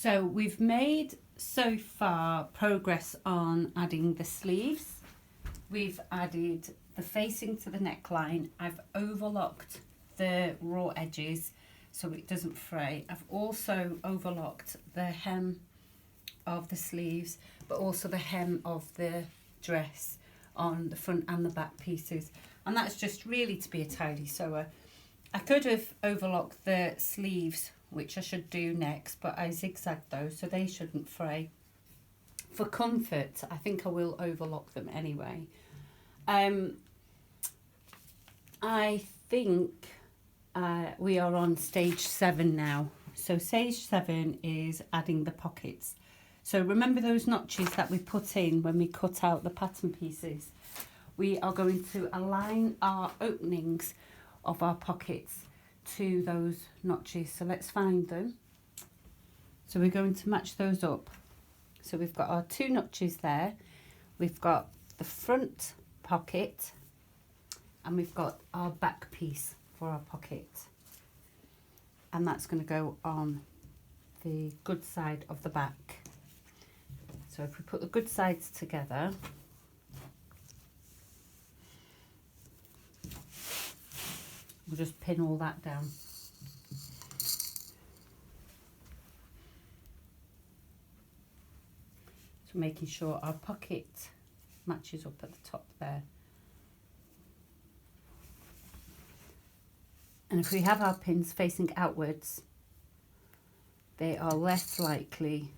So we've made so far progress on adding the sleeves. We've added the facing to the neckline. I've overlocked the raw edges so it doesn't fray. I've also overlocked the hem of the sleeves, but also the hem of the dress on the front and the back pieces. And that's just really to be a tidy sewer. I could have overlocked the sleeves, which I should do next, but I zigzagged those so they shouldn't fray. For comfort, I think I will overlock them anyway. I think we are on stage 7 now. So stage 7 is adding the pockets. So remember those notches that we put in when we cut out the pattern pieces? We are going to align our openings of our pockets to those notches. So let's find them. So we're going to match those up. So we've got our 2 notches there. We've got the front pocket and we've got our back piece for our pocket. And that's going to go on the good side of the back. So if we put the good sides together, we'll just pin all that down. So making sure our pocket matches up at the top there. And if we have our pins facing outwards, they are less likely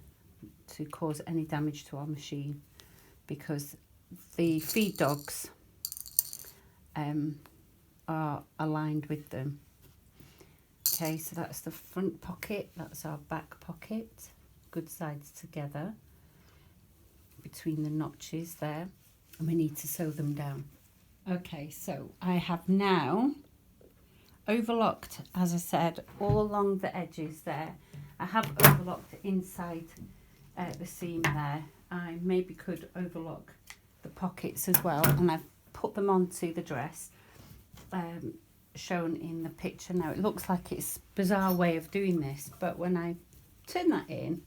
to cause any damage to our machine because the feed dogs are aligned with them. Okay, so that's the front pocket, that's our back pocket, good sides together between the notches there, and we need to sew them down. Okay, so I have now overlocked, as I said, all along the edges there. I have overlocked inside the seam there. I maybe could overlock the pockets as well, and I've put them onto the dress shown in the picture. Now it looks like it's a bizarre way of doing this, but when I turn that in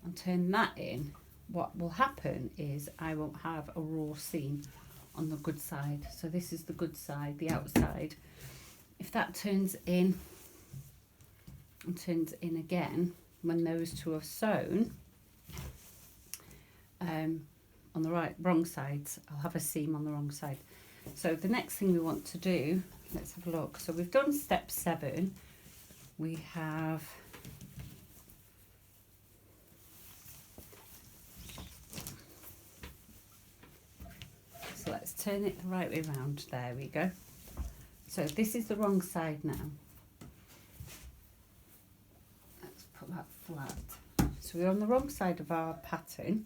and turn that in, what will happen is I won't have a raw seam on the good side. So this is the good side, the outside. If that turns in and turns in again, when those two are sewn on the wrong sides, I'll have a seam on the wrong side. So the next thing we want to do, let's have a look. So we've done step 7. We have so let's turn it the right way around. There we go. So this is the wrong side now. Let's put that flat. So we're on the wrong side of our pattern.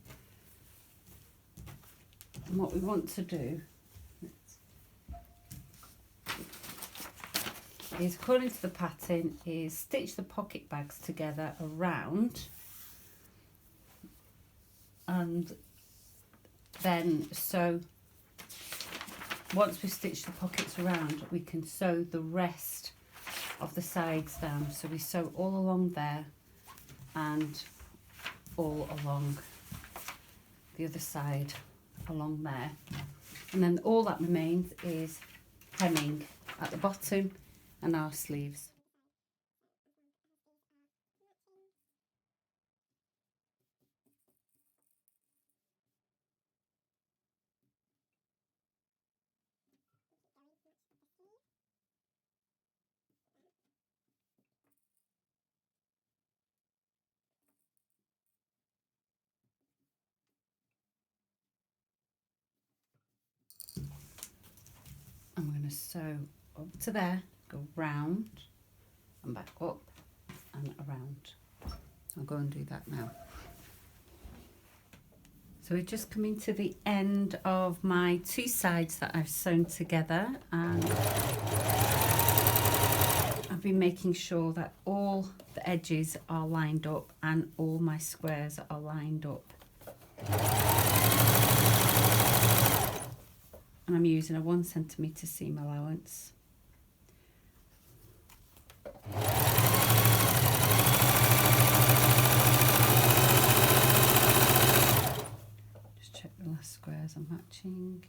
And what we want to do is, according to the pattern, is stitch the pocket bags together around, and then sew. Once we stitch the pockets around, we can sew the rest of the sides down. So we sew all along there and all along the other side along there, and then all that remains is hemming at the bottom and our sleeves. I'm going to sew up to there, go round and back up and around. I'll go and do that now. So we're just coming to the end of my 2 sides that I've sewn together, and I've been making sure that all the edges are lined up and all my squares are lined up. And I'm using a 1 centimetre seam allowance. stitching.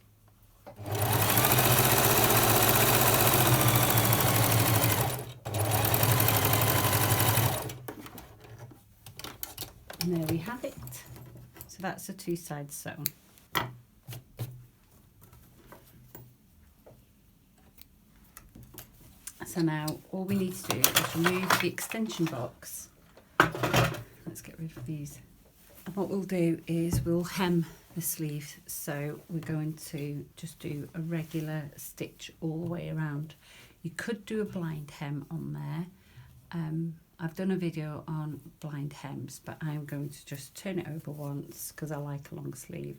And there we have it. So that's the 2 sides sewn. So now all we need to do is remove the extension box. Let's get rid of these. And what we'll do is we'll hem the sleeve. So we're going to just do a regular stitch all the way around. You could do a blind hem on there. I've done a video on blind hems, but I'm going to just turn it over once because I like a long sleeve.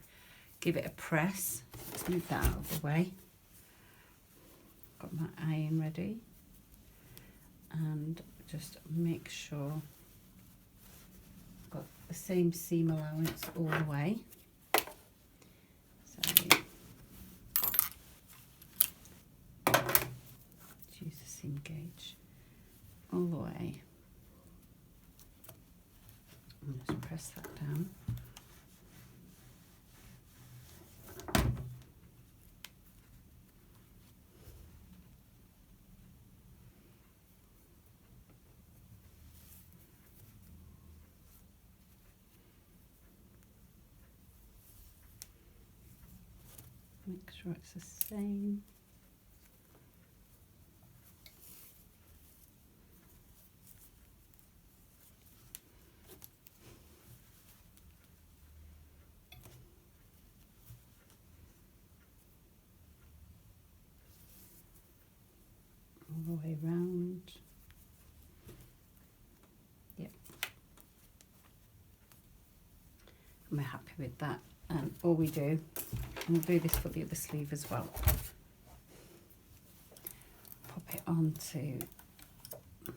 Give it a press. Let's move that out of the way. Got my iron ready. And just make sure I've got the same seam allowance all the way. So use the seam gauge all the way. And just press that down. Make sure it's the same. All the way around. Yep. And we're happy with that. And all we do, and we'll do this for the other sleeve as well. Pop it onto the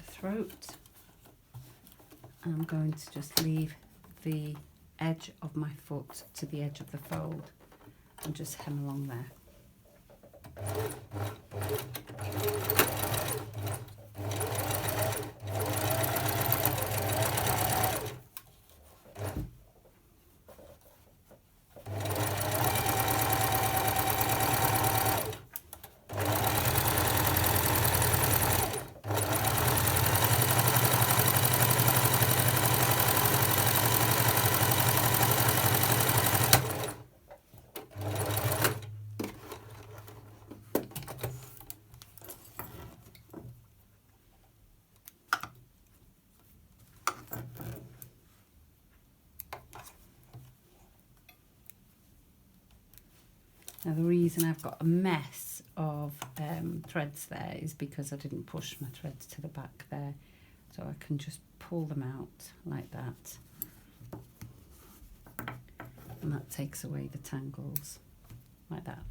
throat. And I'm going to just leave the edge of my foot to the edge of the fold and just hem along there. Now the reason I've got a mess of threads there is because I didn't push my threads to the back there. So I can just pull them out like that. And that takes away the tangles, like that.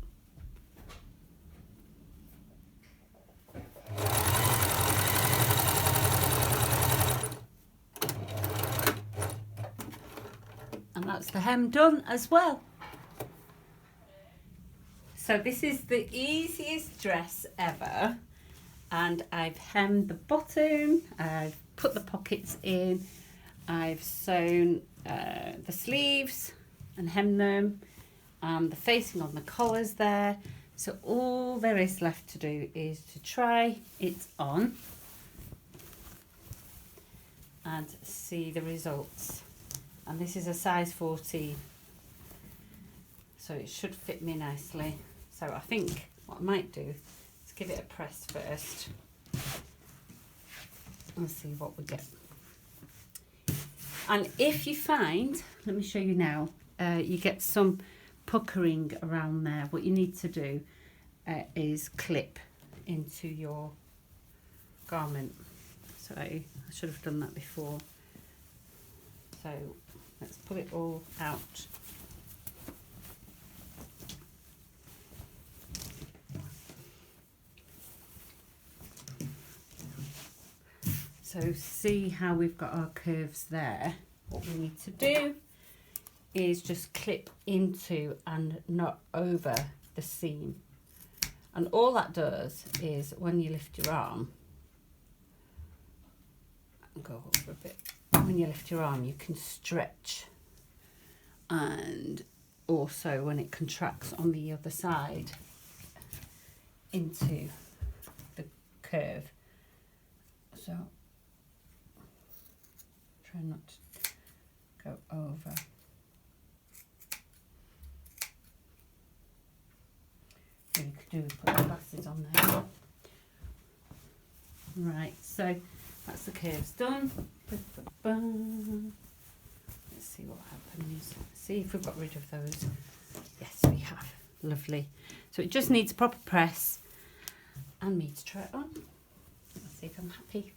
And that's the hem done as well. So this is the easiest dress ever, and I've hemmed the bottom, I've put the pockets in, I've sewn the sleeves and hemmed them, the facing on the collars there. So all there is left to do is to try it on and see the results. And this is a size 14, so it should fit me nicely. So I think what I might do is give it a press first and see what we get. And if you find, let me show you now, you get some puckering around there, what you need to do is clip into your garment. So I should have done that before. So let's pull it all out. So see how we've got our curves there. What we need to do is just clip into and not over the seam. And all that does is when you lift your arm, go over a bit, when you lift your arm you can stretch and also when it contracts on the other side into the curve. So try not to go over. What you could do is put the glasses on there. Right, so that's the curves done. Let's see what happens. See if we've got rid of those. Yes, we have. Lovely. So it just needs a proper press and me to try it on. Let's see if I'm happy.